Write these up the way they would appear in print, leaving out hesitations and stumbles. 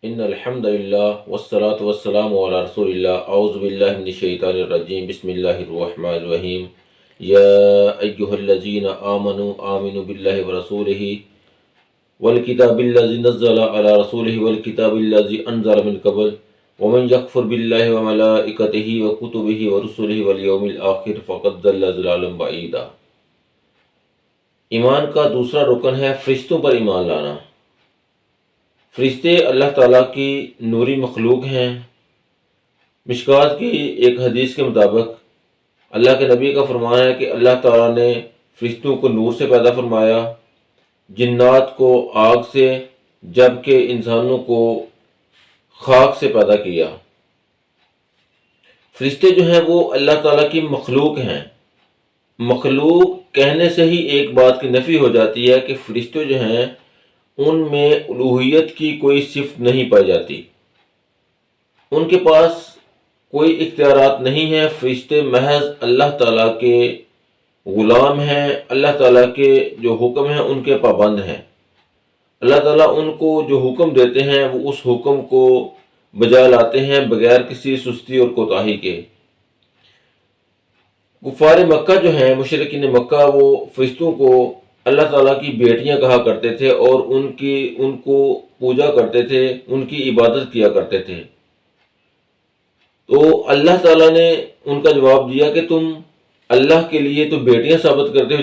ان الحمد للہ والصلاة والسلام علی رسول اللہ اعوذ باللہ من الشیطان الرجیم بسم اللہ الرحمن الرحیم یا ایہا الذین آمنوا باللہ ورسولہ والکتاب الذی نزل علی رسولہ والکتاب الذی انزل من قبل ومن یکفر باللہ وملائکتہ وکتبہ ورسلہ والیوم الآخر فقد ضل ضلالا بعیدا۔ ایمان کا دوسرا رکن ہے فرشتوں پر ایمان لانا۔ فرشتے اللہ تعالیٰ کی نوری مخلوق ہیں۔ مشکوٰۃ کی ایک حدیث کے مطابق اللہ کے نبی کا فرمان ہے کہ اللہ تعالیٰ نے فرشتوں کو نور سے پیدا فرمایا، جنات کو آگ سے، جبکہ انسانوں کو خاک سے پیدا کیا۔ فرشتے جو ہیں وہ اللہ تعالیٰ کی مخلوق ہیں۔ مخلوق کہنے سے ہی ایک بات کی نفی ہو جاتی ہے کہ فرشتے جو ہیں ان میں الوہیت کی کوئی صفت نہیں پائی جاتی، ان کے پاس کوئی اختیارات نہیں ہیں۔ فرشتے محض اللہ تعالیٰ کے غلام ہیں، اللہ تعالیٰ کے جو حکم ہیں ان کے پابند ہیں۔ اللہ تعالیٰ ان کو جو حکم دیتے ہیں وہ اس حکم کو بجا لاتے ہیں بغیر کسی سستی اور کوتاہی کے۔ کفار مکہ جو ہیں، مشرکین مکہ، وہ فرشتوں کو اللہ تعالیٰ کی بیٹیاں کہا کرتے تھے اور ان کو پوجا کرتے تھے، ان کی عبادت کیا کرتے تھے۔ تو اللہ تعالیٰ نے ان کا جواب دیا کہ تم اللہ کے لیے تو بیٹیاں ثابت کرتے ہو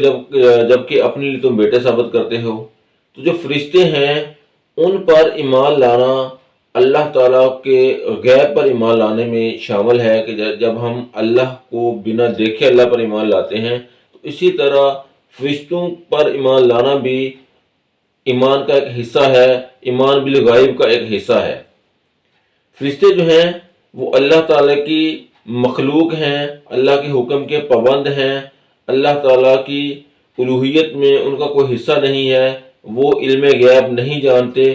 جبکہ اپنے لیے تم بیٹے ثابت کرتے ہو۔ تو جو فرشتے ہیں ان پر ایمان لانا اللہ تعالیٰ کے غیب پر ایمان لانے میں شامل ہے کہ جب ہم اللہ کو بنا دیکھے اللہ پر ایمان لاتے ہیں تو اسی طرح فرشتوں پر ایمان لانا بھی ایمان کا ایک حصہ ہے، ایمان بالغیب کا ایک حصہ ہے۔ فرشتے جو ہیں وہ اللہ تعالیٰ کی مخلوق ہیں، اللہ کے حکم کے پابند ہیں، اللہ تعالیٰ کی الوہیت میں ان کا کوئی حصہ نہیں ہے، وہ علم غیب نہیں جانتے۔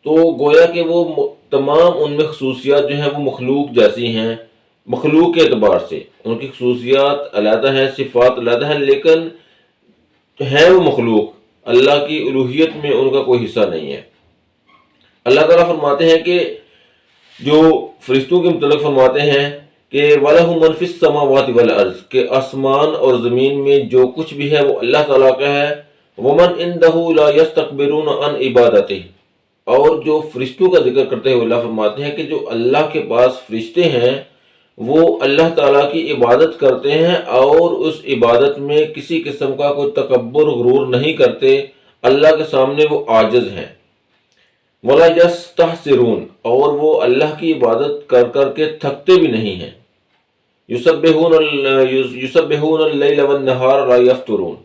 تو گویا کہ وہ تمام ان میں خصوصیات جو ہیں وہ مخلوق جیسی ہیں، مخلوق کے اعتبار سے ان کی خصوصیات علیحدہ ہیں، صفات علیحدہ ہیں، لیکن ہیں وہ مخلوق، اللہ کی الوہیت میں ان کا کوئی حصہ نہیں ہے۔ اللہ تعالیٰ فرماتے ہیں کہ جو فرشتوں کے متعلق فرماتے ہیں کہ وَلَهُ مَنْ فِي السَّمَاوَاتِ وَالْأَرْضِ، کہ آسمان اور زمین میں جو کچھ بھی ہے وہ اللہ تعالیٰ کا ہے۔ وَمَنْ عِنْدَهُ لَا يَسْتَكْبِرُونَ عَنْ عِبَادَتِهِ، اور جو فرشتوں کا ذکر کرتے ہوئے اللہ فرماتے ہیں کہ جو اللہ کے پاس فرشتے ہیں وہ اللہ تعالیٰ کی عبادت کرتے ہیں اور اس عبادت میں کسی قسم کا کوئی تکبر غرور نہیں کرتے، اللہ کے سامنے وہ عاجز ہیں۔ وَلَا يَسْتَحْسِرُونَ، اور وہ اللہ کی عبادت کر کر کے تھکتے بھی نہیں ہیں۔ يُسَبِّحُونَ اللَّيْلَ وَالنَّهَارَ لَا يَفْتُرُونَ،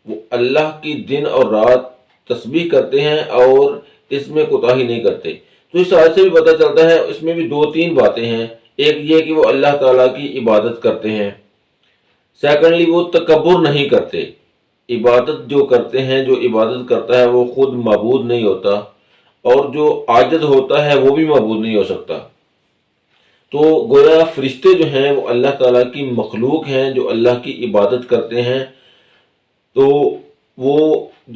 وہ اللہ کی دن اور رات تسبیح کرتے ہیں اور اس میں کوتاہی نہیں کرتے۔ تو اس آیت سے بھی پتہ چلتا ہے، اس میں بھی دو تین باتیں ہیں۔ ایک یہ کہ وہ اللہ تعالیٰ کی عبادت کرتے ہیں، سیکنڈلی وہ تکبر نہیں کرتے۔ عبادت جو کرتے ہیں، جو عبادت کرتا ہے وہ خود معبود نہیں ہوتا، اور جو عاجز ہوتا ہے وہ بھی معبود نہیں ہو سکتا۔ تو گویا فرشتے جو ہیں وہ اللہ تعالیٰ کی مخلوق ہیں جو اللہ کی عبادت کرتے ہیں۔ تو وہ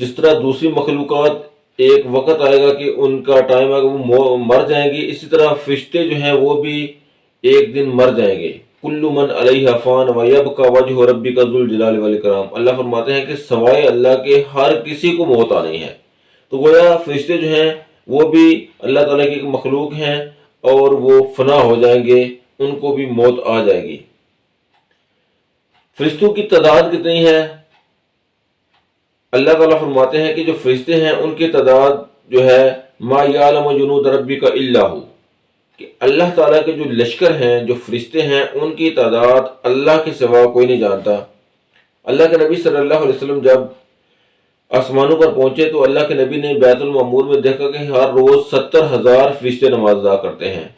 جس طرح دوسری مخلوقات ایک وقت آئے گا کہ ان کا ٹائم آئے گا وہ مر جائیں گی، اسی طرح فرشتے جو ہیں وہ بھی ایک دن مر جائیں گے۔ کل من علیہ فان ویبقى وجہ ربک ذو الجلال والاکرام، اللہ فرماتے ہیں کہ سوائے اللہ کے ہر کسی کو موت آنی ہے۔ تو گویا فرشتے جو ہیں وہ بھی اللہ تعالیٰ کی ایک مخلوق ہیں اور وہ فنا ہو جائیں گے، ان کو بھی موت آ جائے گی۔ فرشتوں کی تعداد کتنی ہے؟ اللہ تعالیٰ فرماتے ہیں کہ جو فرشتے ہیں ان کی تعداد جو ہے ما یعلم جنود ربک الا ھو، کہ اللہ تعالیٰ کے جو لشکر ہیں، جو فرشتے ہیں، ان کی تعداد اللہ کے سوا کوئی نہیں جانتا۔ اللہ کے نبی صلی اللہ علیہ وسلم جب آسمانوں پر پہنچے تو اللہ کے نبی نے بیت المعمور میں دیکھا کہ ہر روز 70,000 فرشتے نماز ادا کرتے ہیں،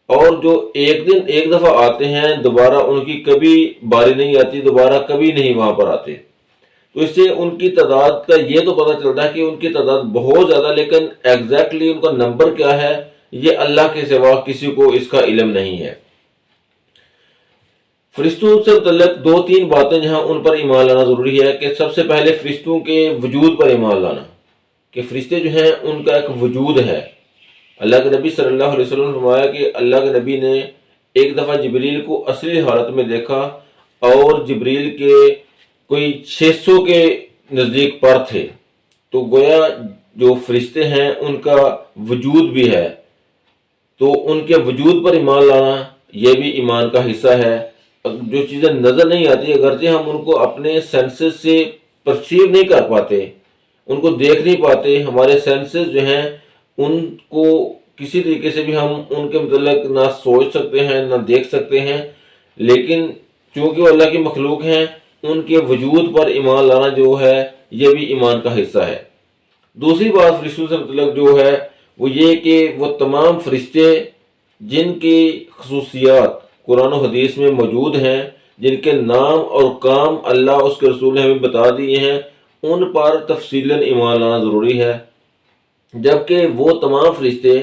اور جو ایک دن ایک دفعہ آتے ہیں دوبارہ ان کی کبھی باری نہیں آتی، دوبارہ کبھی نہیں وہاں پر آتے۔ تو اس سے ان کی تعداد کا یہ تو پتہ چلتا ہے کہ ان کی تعداد بہت زیادہ، لیکن ایگزیکٹلی ان کا نمبر کیا ہے یہ اللہ کے سوا کسی کو اس کا علم نہیں ہے۔ فرشتوں سے متعلق دو تین باتیں جہاں ان پر ایمان لانا ضروری ہے کہ سب سے پہلے فرشتوں کے وجود پر ایمان لانا، کہ فرشتے جو ہیں ان کا ایک وجود ہے، اللہ کے نبی صلی اللہ علیہ وسلم نے فرمایا کہ اللہ کے نبی نے ایک دفعہ جبریل کو اصلی حالت میں دیکھا، اور جبریل کے کوئی 600 کے نزدیک پر تھے، تو گویا جو فرشتے ہیں ان کا وجود بھی ہے، تو ان کے وجود پر ایمان لانا یہ بھی ایمان کا حصہ ہے۔ جو چیزیں نظر نہیں آتی، اگرچہ ہم ان کو اپنے سینسز سے پرسیو نہیں کر پاتے، ان کو دیکھ نہیں پاتے، ہمارے سینسز جو ہیں ان کو کسی طریقے سے بھی ہم ان کے متعلق نہ سوچ سکتے ہیں نہ دیکھ سکتے ہیں، لیکن چونکہ وہ اللہ کی مخلوق ہیں، ان کے وجود پر ایمان لانا جو ہے یہ بھی ایمان کا حصہ ہے۔ دوسری بات فرشتوں سے متعلق جو ہے وہ یہ کہ وہ تمام فرشتے جن کی خصوصیات قرآن و حدیث میں موجود ہیں، جن کے نام اور کام اللہ اس کے رسول نے ہمیں بتا دیے ہیں، ان پر تفصیلاً ایمان لانا ضروری ہے، جبکہ وہ تمام فرشتے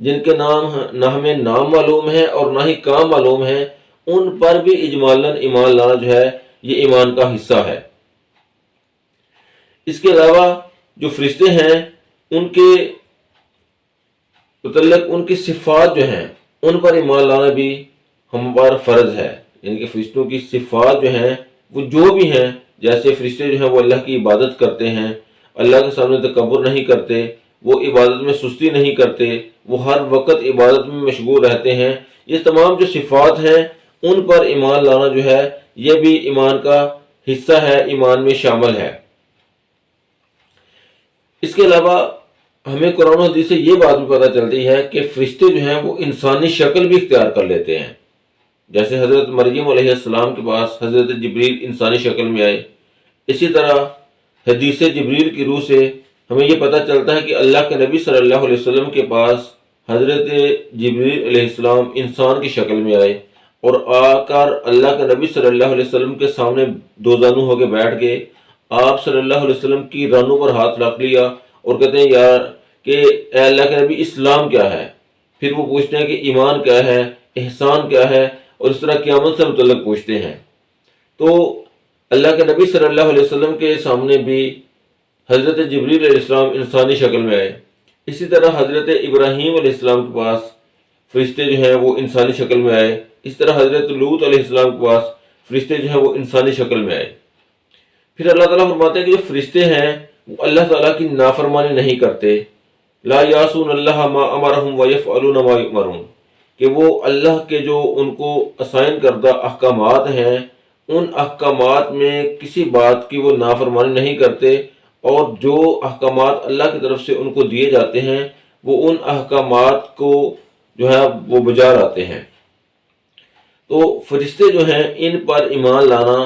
جن کے نام نہ ہمیں نام معلوم ہے اور نہ ہی کام معلوم ہے، ان پر بھی اجمالاً ایمان لانا جو ہے یہ ایمان کا حصہ ہے۔ اس کے علاوہ جو فرشتے ہیں ان کے متعلق ان کی صفات جو ہیں ان پر ایمان لانا بھی ہم پر فرض ہے، یعنی کہ فرشتوں کی صفات جو ہیں وہ جو بھی ہیں، جیسے فرشتے جو ہیں وہ اللہ کی عبادت کرتے ہیں، اللہ کے سامنے تکبر نہیں کرتے، وہ عبادت میں سستی نہیں کرتے، وہ ہر وقت عبادت میں مشغول رہتے ہیں، یہ تمام جو صفات ہیں ان پر ایمان لانا جو ہے یہ بھی ایمان کا حصہ ہے، ایمان میں شامل ہے۔ اس کے علاوہ ہمیں قرآن و حدیث سے یہ بات بھی پتہ چلتی ہے کہ فرشتے جو ہیں وہ انسانی شکل بھی اختیار کر لیتے ہیں، جیسے حضرت مریم علیہ السلام کے پاس حضرت جبریل انسانی شکل میں آئے، اسی طرح حدیث جبریل کی روح سے ہمیں یہ پتہ چلتا ہے کہ اللہ کے نبی صلی اللہ علیہ وسلم کے پاس حضرت جبریل علیہ السلام انسان کی شکل میں آئے اور آ کر اللہ کے نبی صلی اللہ علیہ وسلم کے سامنے دو زانو ہو کے بیٹھ گئے، آپ صلی اللہ علیہ وسلم کی رانوں پر ہاتھ رکھ لیا اور کہتے ہیں یار کہ اے اللہ کے نبی اسلام کیا ہے، پھر وہ پوچھتے ہیں کہ ایمان کیا ہے، احسان کیا ہے، اور اس طرح قیامت سے متعلق پوچھتے ہیں۔ تو اللہ کے نبی صلی اللہ علیہ وسلم کے سامنے بھی حضرت جبریل علیہ السلام انسانی شکل میں آئے، اسی طرح حضرت ابراہیم علیہ السلام کے پاس فرشتے جو ہیں وہ انسانی شکل میں آئے، اس طرح حضرت لوط علیہ السلام کے پاس فرشتے جو ہیں وہ انسانی شکل میں آئے۔ پھر اللہ تعالیٰ فرماتے ہیں کہ جو فرشتے ہیں وہ اللہ تعالیٰ کی نافرمانی نہیں کرتے، لا یعصون اللہ ما امرہم ویفعلون ما یؤمرون، کہ وہ اللہ کے جو ان کو اسائن کردہ احکامات ہیں ان احکامات میں کسی بات کی وہ نافرمانی نہیں کرتے، اور جو احکامات اللہ کی طرف سے ان کو دیے جاتے ہیں وہ ان احکامات کو جو ہے وہ بجا لاتے ہیں۔ تو فرشتے جو ہیں ان پر ایمان لانا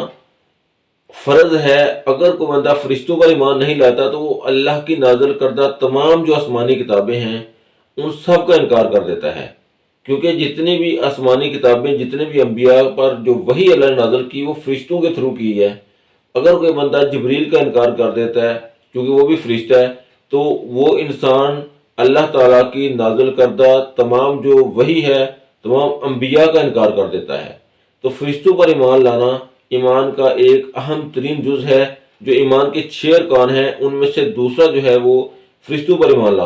فرض ہے۔ اگر کوئی بندہ فرشتوں پر ایمان نہیں لاتا تو وہ اللہ کی نازل کردہ تمام جو آسمانی کتابیں ہیں ان سب کا انکار کر دیتا ہے، کیونکہ جتنی بھی آسمانی کتابیں، جتنے بھی انبیاء پر جو وحی اللہ نے نازل کی وہ فرشتوں کے تھرو کی ہے۔ اگر کوئی بندہ جبریل کا انکار کر دیتا ہے کیونکہ وہ بھی فرشتہ ہے، تو وہ انسان اللہ تعالیٰ کی نازل کردہ تمام جو وحی ہے، تمام انبیاء کا انکار کر دیتا ہے۔ تو فرشتوں پر ایمان لانا ایمان کا ایک اہم ترین جز ہے۔ جو ایمان کے 6 ارکان ہیں ان میں سے دوسرا جو ہے وہ فرشتوں پر ایمان لانا۔